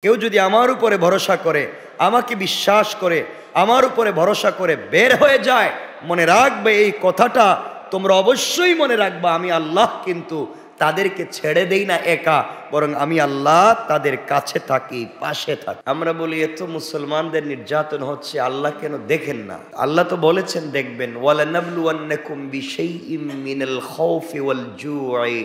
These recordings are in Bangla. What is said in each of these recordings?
কেউ যদি আমার উপরে ভরসা করে, আমাকে বিশ্বাস করে, আমার উপরে ভরসা করে বের হয়ে যায়, মনে রাখবে এই কথাটা, তোমরা অবশ্যই মনে রাখবা, আমি আল্লাহ কিন্তু তাদেরকে ছেড়ে দেই না একা, বরং আমি আল্লাহ তাদের কাছে থাকি, পাশে থাকি। আমরা বলি এত মুসলমানদের নির্যাতন হচ্ছে, আল্লাহ কেন দেখেন না? আল্লাহ তো বলেছেন দেখবেন, ওয়ালানাবলুওয়ান্নাকুম বিশাইইম মিনাল খাউফি ওয়াল জুই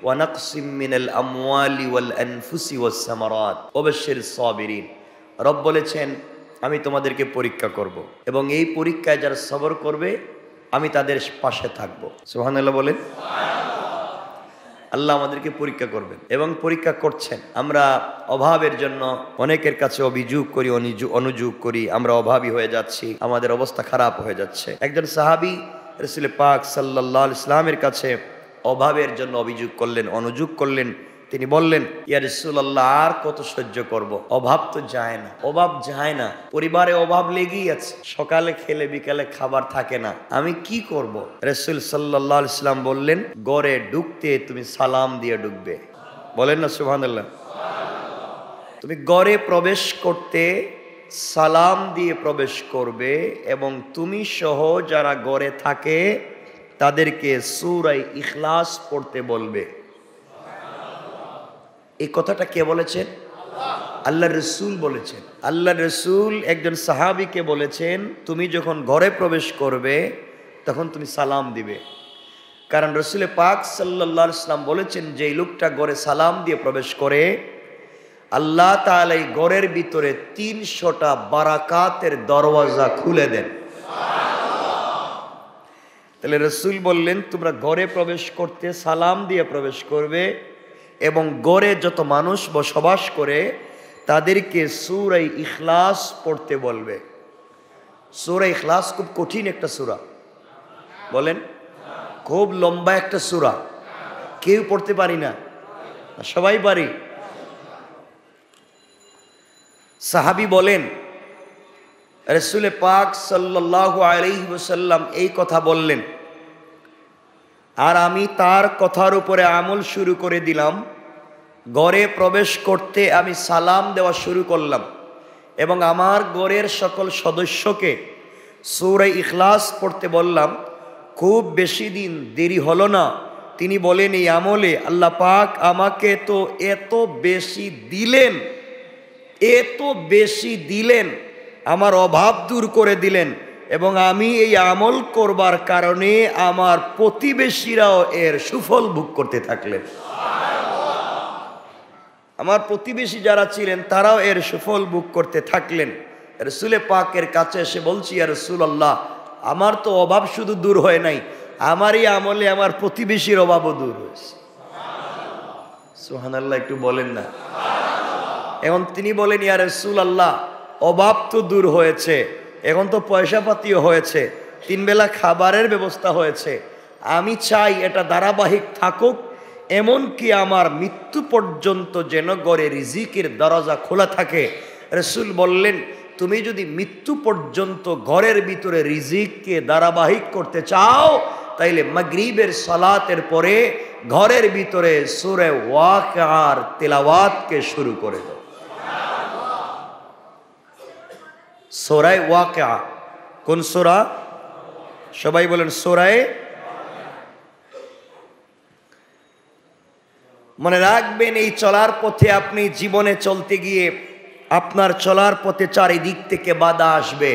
ওয়া নাকসিম মিনাল আমওয়ালি ওয়াল আনফুসি ওয়াস সামারাত ওয়াবাশশিরিস সাবিরিন। রব বলেছেন আমি তোমাদেরকে পরীক্ষা করব, এবং এই পরীক্ষায় যারা সবর করবে আমি তাদের পাশে থাকব। সুবহানাল্লাহ বলেন। আল্লাহ আমাদেরকে পরীক্ষা করবেন এবং পরীক্ষা করছেন। আমরা অভাবের জন্য অনেকের কাছে অভিযোগ করি, অনুযোগ করি, আমরা অভাবী হয়ে যাচ্ছি, আমাদের অবস্থা খারাপ হয়ে যাচ্ছে। একজন সাহাবী রাসূল পাক সাল্লাল্লাহু আলাইহি ওয়াসাল্লামের কাছে অভাবের জন্য অভিযোগ করলেন, অনুযোগ করলেন। তিনি বললেন, ইয়া রাসূলুল্লাহ, আর কত সহ্য করব, অভাব তো যায় না, অভাব যায় না, পরিবারে অভাব লেগেই আছে, সকালে খেলে বিকালে খাবার থাকে না, আমি কি করব? রাসূল সাল্লাল্লাহু আলাইহি ওয়াসাল্লাম বললেন, ঘরে ঢুকতে তুমি সালাম দিয়ে ঢুকবে। বলেন না সুবহানাল্লাহ। তুমি ঘরে প্রবেশ করতে সালাম দিয়ে প্রবেশ করবে, এবং তুমি সহ যারা ঘরে থাকে তাদেরকে সূরা ইখলাস পড়তে বলবে। এই কথাটা কে বলেছেন? আল্লাহ রসুল বলেছেন। আল্লাহ রসুল একজন সাহাবীকে বলেছেন, তুমি যখন ঘরে প্রবেশ করবে তখন তুমি সালাম দিবে। কারণ রসুল পাক সাল্লাল্লাহু আলাইহি ওয়াসাল্লাম বলেছেন, যে লোকটা ঘরে সালাম দিয়ে প্রবেশ করে আল্লাহ তাআলা এই ঘরের ভিতরে 300টা বারাকাতের দরওয়াজা খুলে দেন। তাহলে রসুল বললেন, তোমরা ঘরে প্রবেশ করতে সালাম দিয়ে প্রবেশ করবে, এবং ঘরে যত মানুষ বসবাস করে তাদেরকে সূরা ইখলাস পড়তে বলবে। সূরা ইখলাস খুব কঠিন একটা সূরা, বলেন, খুব লম্বা একটা সূরা, কেউ পড়তে পারি না, সবাই পারি। সাহাবী বলেন, রাসূল পাক সাল্লাল্লাহু আলাইহি ওয়াসাল্লাম এই কথা বললেন, আর আমি তার কথার উপরে আমল শুরু করে দিলাম। ঘরে প্রবেশ করতে আমি সালাম দেওয়া শুরু করলাম, এবং আমার ঘরের সকল সদস্যকে সূরা ইখলাস পড়তে বললাম। খুব বেশি দিন দেরি হলো না, তিনি বলেন, এই আমলে আল্লাহ পাক আমাকে তো এত বেশি দিলেন, এত বেশি দিলেন, আমার অভাব দূর করে দিলেন, এবং আমি এই আমল করবার কারণে আমার প্রতিবেশীরাও এর সুফল ভোগ করতে থাকলেন। আমার প্রতিবেশী যারা ছিলেন তারাও এর সুফল ভোগ করতে থাকলেন। রাসূল পাকের কাছে এসে বলছি, ইয়া রাসূলুল্লাহ, আমার তো অভাব শুধু দূর হয় নাই, আমার এই আমলে আমার প্রতিবেশীর অভাবও দূর হয়েছে। সুবহানাল্লাহ, একটু বলেন না। এখন তিনি বলেন, ইয়া রাসূলুল্লাহ, অভাব তো দূর হয়েছে, এখন তো পয়সা পাতিও হয়েছে, 3 বেলা খাবারের ব্যবস্থা হয়েছে, আমি চাই এটা ধারাবাহিক থাকুক, এমনকি আমার মৃত্যু পর্যন্ত যেন ঘরে রিজিকের দরজা খোলা থাকে। রাসূল বললেন, তুমি যদি মৃত্যু পর্যন্ত ঘরের ভিতরে রিজিককে ধারাবাহিক করতে চাও, তাইলে মাগরিবের সালাতের পরে ঘরের ভিতরে সূরা ওয়াকিয়ার তিলাওয়াতকে শুরু করে দাও। সূরা ওয়াকিয়া কোন সূরা? সবাই বলেন সূরা। মনে রাখবেন, এই চলার পথে আপনি জীবনে চলতে গিয়ে আপনার চলার পথে চারিদিক থেকে বাধা আসবে।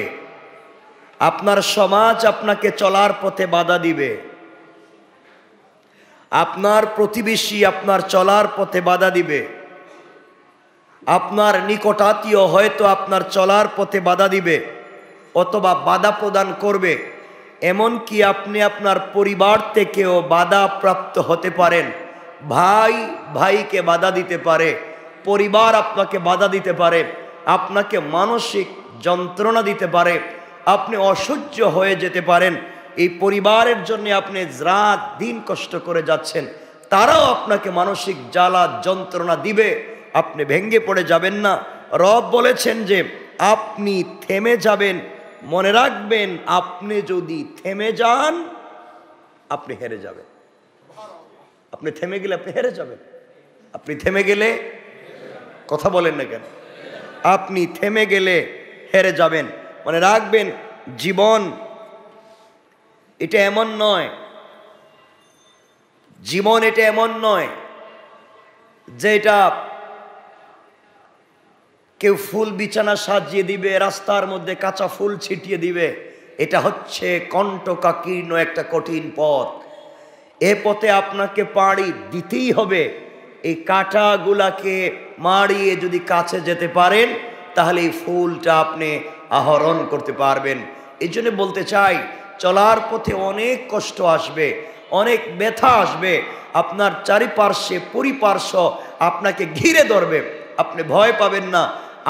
আপনার সমাজ আপনাকে চলার পথে বাধা দিবে, আপনার প্রতিবেশী আপনার চলার পথে বাধা দিবে, আপনার নিকটাত্মীয় হয়তো আপনার চলার পথে বাধা দিবে অথবা বাধা প্রদান করবে। এমনকি আপনি আপনার পরিবার থেকেও বাধা প্রাপ্ত হতে পারেন। ভাই ভাইকে বাধা দিতে পারে, পরিবার আপনাকে বাধা দিতে পারে, আপনাকে মানসিক যন্ত্রণা দিতে পারে, আপনি অসহ্য হয়ে যেতে পারেন। এই পরিবারের জন্য আপনি রাত দিন কষ্ট করে যাচ্ছেন, তারাও আপনাকে মানসিক জ্বালা যন্ত্রণা দিবে, আপনি ভেঙে পড়ে যাবেন না। রব বলেছেন যে আপনি থেমে যাবেন। মনে রাখবেন, আপনি যদি থেমে যান আপনি হেরে যাবেন। আপনি থেমে গেলে আপনি হেরে যাবেন। আপনি থেমে গেলে, কথা বলেন না কেন? আপনি থেমে গেলে হেরে যাবেন। মনে রাখবেন, জীবন এটা এমন নয়, জীবন এটা এমন নয় যে এটা কেউ ফুল বিছানা সাজিয়ে দিবে, রাস্তার মধ্যে কাঁচা ফুল ছিটিয়ে দিবে। এটা হচ্ছে কণ্টকাকীর্ণ একটা কঠিন পথ। এ পথে আপনাকে পাড়ি দিতেই হবে। এই কাঁটাগুলাকে মারিয়ে যদি কাছে যেতে পারেন, তাহলে এই ফুলটা আপনি আহরণ করতে পারবেন। এই জন্য বলতে চাই, চলার পথে অনেক কষ্ট আসবে, অনেক ব্যথা আসবে, আপনার চারিপার্শ্বে পরিপার্শ্ব আপনাকে ঘিরে ধরবে। আপনি ভয় পাবেন না।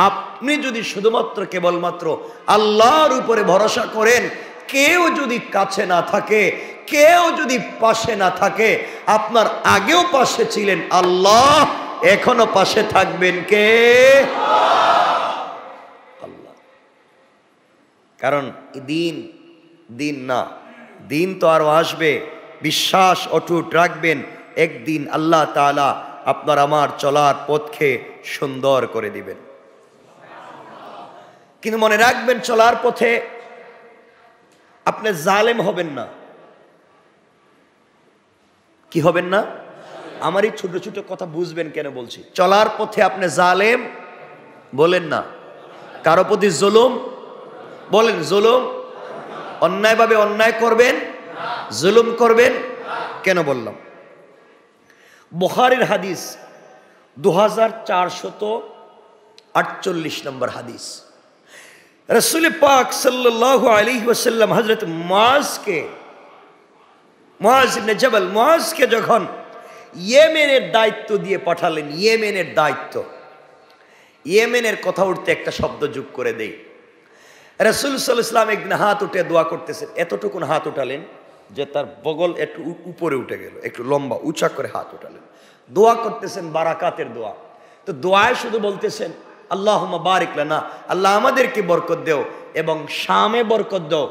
আপনি যদি শুধুমাত্র কেবলমাত্র আল্লাহর উপরে ভরসা করেন, কেউ যদি কাছে না থাকে, কেউ যদি পাশে না থাকে, আপনার আগেও পাশে ছিলেন আল্লাহ, এখনো পাশে থাকবেন কে? আল্লাহ। কারণ দিন দিন না, দিন তো আরো আসবে। বিশ্বাস অটুট রাখবেন, একদিন আল্লাহ তাআলা আপনার আমার চলার পথকে সুন্দর করে দিবেন। কিন্তু মনে রাখবেন, চলার পথে আপনি জালেম হবেন না। কি হবেন না? আমার এই ছোট ছোট কথা বুঝবেন কেন বলছি। চলার পথে আপনি জালেম বলেন না, কারো প্রতি জুলুম বলেন, জুলুম অন্যায়ভাবে অন্যায় করবেন, জুলুম করবেন কেন বললাম? বুখারীর হাদিস 2448 নম্বর হাদিস। রাসূল পাক সাল্লাল্লাহু আলাইহি ওয়াসাল্লাম হযরত মুআজ ইবনে জাবাল, মুআজকে যখন ইয়েমেনের দায়িত্ব দিয়ে পাঠালেন, ইয়েমেনের দায়িত্ব, ইয়েমেনের কথা উঠতে একটা শব্দ যোগ করে দেই। রাসূল সাল্লাল্লাহু আলাইহি ওয়াসাল্লাম একদিন হাত উঠে দোয়া করতেছেন, এতটুকুন হাত উঠালেন যে তার বগল একটু উপরে উঠে গেল, একটু লম্বা উঁচা করে হাত উঠালেন। দোয়া করতেছেন, বারাকাতের দোয়া। তো দোয়ায় শুধু বলতেছেন আল্লাহুম্মা বারিক লানা, আল্লাহ আমাদেরকে বরকত দেও, এবং শামে বরকত দাও,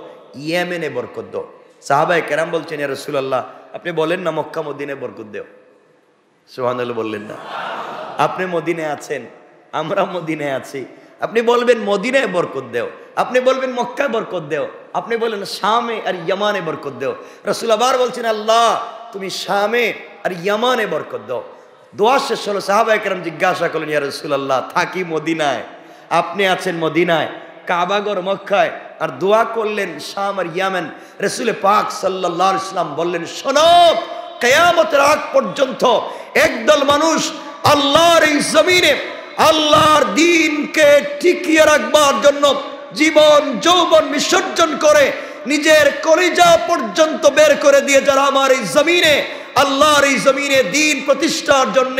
ইয়েমেনে বরকত দাও। সাহাবায়ে কেরাম বলছেন, ইয়া রাসূলুল্লাহ, আপনি বলেন না মক্কা মদিনায় বরকত দেও। সুবহানাল্লাহ বললেন না? আপনি মদিনায় আছেন, আমরা মদিনায় আছি, আপনি বলবেন মদিনায় বরকত দেও, আপনি বলবেন মক্কায় বরকত দেও, আপনি বলেন শামে আর ইয়ামানে বরকত দেও। রাসূল আবার বলছেন, আল্লাহ তুমি শামে আর ইয়ামানে বরকত দাও। দোয়া শেষ হলো, সাহাবায়ে কেরাম জিজ্ঞাসা করলেন, ইয়া রাসূলুল্লাহ, থাকি মদিনায়, আপনি আছেন মদিনায়, কাবাগর মক্কায়, আর দোয়া করলেন শাম আর ইয়ামান। রাসূল পাক সাল্লাল্লাহু আলাইহি ওয়াসাল্লাম বললেন, শোনো, কিয়ামতের আগ পর্যন্ত একদল মানুষ আল্লাহর এই জমিনে আল্লাহর দ্বীনকে টিকিয়ে রাখবার জন্য জীবন যৌবন বিসর্জন করে, নিজের কলিজা পর্যন্ত বের করে দিয়ে যারা আমার এই জমিনে, আল্লাহর এই জমিনে দ্বীন প্রতিষ্ঠার জন্য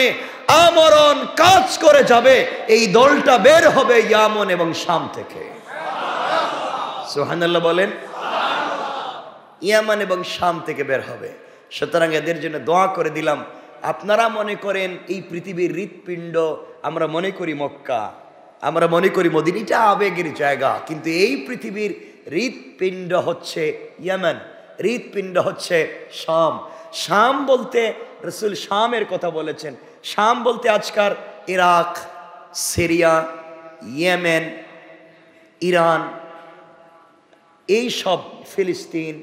আমরণ কাজ করে যাবে, এই দলটা বের হবে ইয়ামন এবং শাম থেকে। সুবহানাল্লাহ বলেন। ইয়ামান এবং শাম থেকে বের হবে। সুতরাং এদের জন্য দোয়া করে দিলাম। আপনারা মনে করেন এই পৃথিবীর হৃৎপিণ্ড, আমরা মনে করি মক্কা, আমরা মনে করি মদিনা, এটা আবেগের জায়গা, কিন্তু এই পৃথিবীর হৃৎপিণ্ড হচ্ছে ইয়ামান, হৃৎপিণ্ড হচ্ছে শাম। শাম বলতে রাসূল শামের কথা বলেছেন। শাম বলতে আজকার ইরাক, সিরিয়া, ইয়েমেন, ইরান, এই সব, ফিলিস্তিন,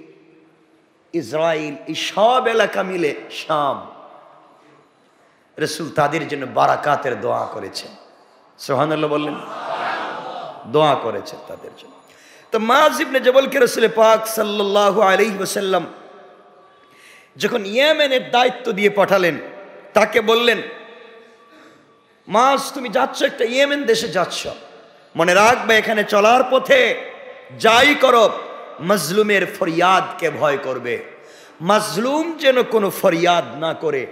ইসরায়েল, এই সব এলাকা মিলে শাম। রাসূল তাদের জন্য বারাকাতের দোয়া করেছেন। সুবহানাল্লাহ বললেন? দোয়া করেছেন তাদের জন্য। তো মুআজ ইবনে জাবালকে রাসূল পাক সাল্লাল্লাহু আলাইহি ওয়াসাল্লাম যখন ইয়েমেনের দায়িত্ব দিয়ে পাঠালেন, তাকে বললেন, মুআজ তুমি যাচ্ছ, একটা ইয়েমেন দেশে যাচ্ছ, মনে রাখবে এখানে চলার পথে যাই করো, মজলুমের ফরিয়াদকে ভয় করবে। মজলুম যেন কোনো ফরিয়াদ না করে,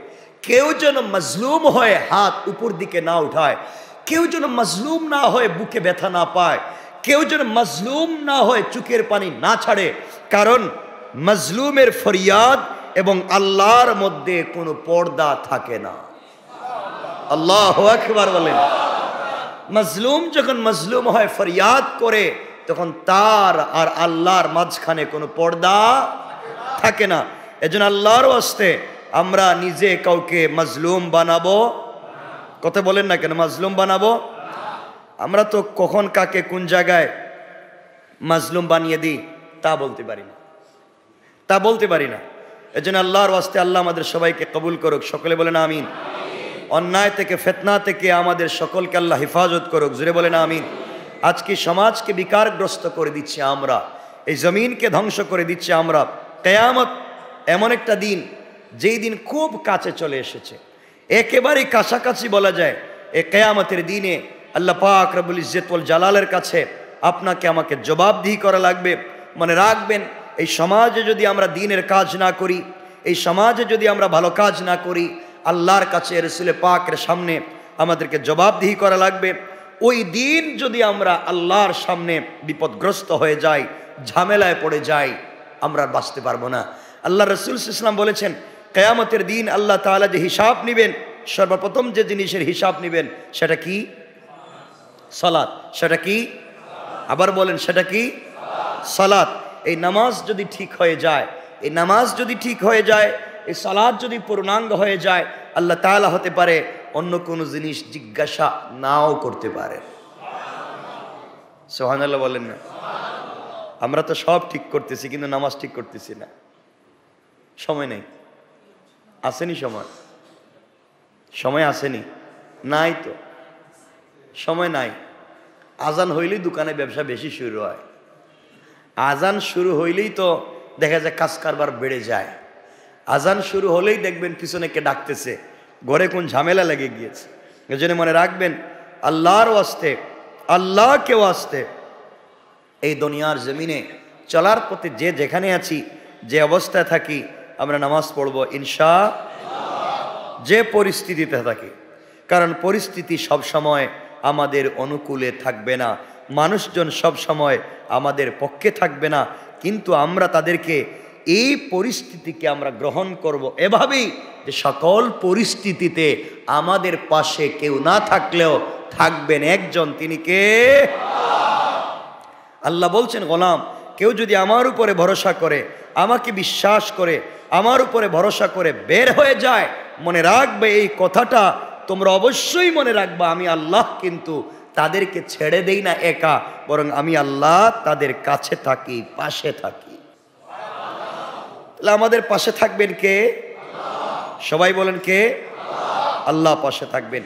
কেউ যেন মজলুম হয়ে হাত উপর দিকে না উঠায়, কেউ যেন মজলুম না হয়ে বুকে ব্যথা না পায়, কেউ যেন মজলুম না হয়ে চোখের পানি না ছাড়ে। কারণ মজলুমের ফরিয়াদ এবং আল্লাহর মধ্যে কোনো পর্দা থাকে না। আল্লাহু আকবার বলেন। মজলুম যখন মজলুম হয়, ফরিয়াদ করে, তখন তার আর আল্লাহর মাঝখানে কোনো পর্দা থাকে না। এজন্য আল্লাহর ওয়াস্তে আমরা নিজে কাউকে মজলুম বানাবো, কথা বলেন না কেন, মজলুম বানাবো। আমরা তো কখন কাকে কোন জায়গায় মাজলুম বানিয়ে দিই তা বলতে পারি না। এজন্য আল্লাহর ওয়াস্তে আল্লাহ আমাদের সবাইকে কবুল করুক, সকলে বলেন আমিন। অন্যায় থেকে, ফিতনা থেকে আমাদের সকলকে আল্লাহ হেফাজত করুক, জোরে বলেন আমিন। আজকে সমাজকে বিকারগ্রস্ত করে দিচ্ছি আমরা, এই জমিনকে ধ্বংস করে দিচ্ছি আমরা। কিয়ামত এমন একটা দিন, যেই দিন খুব কাছে চলে এসেছে, একেবারেই কাছাকাছি বলা যায়। এই কিয়ামতের দিনে আল্লাহ পাক রব্বুল ইজ্জত ওয়াল জালালের কাছে আপনাকে আমাকে জবাবদিহি করা লাগবে। মনে রাখবেন, এই সমাজে যদি আমরা দ্বীনের কাজ না করি, এই সমাজে যদি আমরা ভালো কাজ না করি, আল্লাহর কাছে রাসূল পাকের সামনে আমাদেরকে জবাবদিহি করা লাগবে। ওই দিন যদি আমরা আল্লাহর সামনে বিপদগ্রস্ত হয়ে যাই, ঝামেলায় পড়ে যাই, আমরা আর বাঁচতে পারবো না। আল্লাহ রাসূল সাল্লাল্লাহু আলাইহি ওয়াসাল্লাম বলেছেন, কিয়ামতের দিন আল্লাহ তাআলা যে হিসাব নেবেন, সর্বপ্রথম যে জিনিসের হিসাব নেবেন সেটা কি? সালাত। সেটা কি? আবার বলেন, সেটা কি? সালাত। এই নামাজ যদি ঠিক হয়ে যায়, এই নামাজ যদি ঠিক হয়ে যায়, এই সালাত যদি পূর্ণাঙ্গ হয়ে যায়, আল্লাহ তাআলা হতে পারে অন্য কোনো জিনিস জিজ্ঞাসা নাও করতে পারে। সুবহানাল্লাহ বলেন না? আমরা তো সব ঠিক করতেছি, কিন্তু নামাজ ঠিক করতেছি না। সময় নেই। আসেনি সময়? সময় আসেনি? নাই তো, সময় নাই। আজান হইলেই দোকানে ব্যবসা বেশি শুরু হয়। আজান শুরু হইলেই তো দেখা যায় কাজ কারবার বেড়ে যায়। আজান শুরু হলেই দেখবেন পিছনে কে ডাকতেছে, ঘরে কোন ঝামেলা লেগে গিয়েছে। এজন্য মনে রাখবেন, আল্লাহর ওয়াস্তে, আল্লাহকে ওয়াস্তে এই দুনিয়ার জমিনে চলার পথে যে যেখানে আছি, যে অবস্থায় থাকি, আমরা নামাজ পড়বো ইনশাআল্লাহ, যে পরিস্থিতিতে থাকি। কারণ পরিস্থিতি সব সময় আমাদের অনুকূলে থাকবে না, মানুষজন সব সময় আমাদের পক্ষে থাকবে না, কিন্তু আমরা তাদেরকে, এই পরিস্থিতিকে আমরা গ্রহণ করব এভাবেই যে সকল পরিস্থিতিতে আমাদের পাশে কেউ না থাকলেও থাকবেন একজন, তিনি কে? আল্লাহ বলছেন, গোলাম কেউ যদি আমার উপরে ভরসা করে, আমাকে বিশ্বাস করে, আমার উপরে ভরসা করে বের হয়ে যায়, মনে রাখবে এই কথাটা, তোমরা অবশ্যই মনে রাখবা, আমি আল্লাহ কিন্তু তাদেরকে ছেড়ে দেই না একা, বরং আমি আল্লাহ তাদের কাছে থাকি, পাশে থাকি। তাহলে আমাদের পাশে থাকবেন কে? সবাই বলেন কে? আল্লাহ পাশে থাকবেন।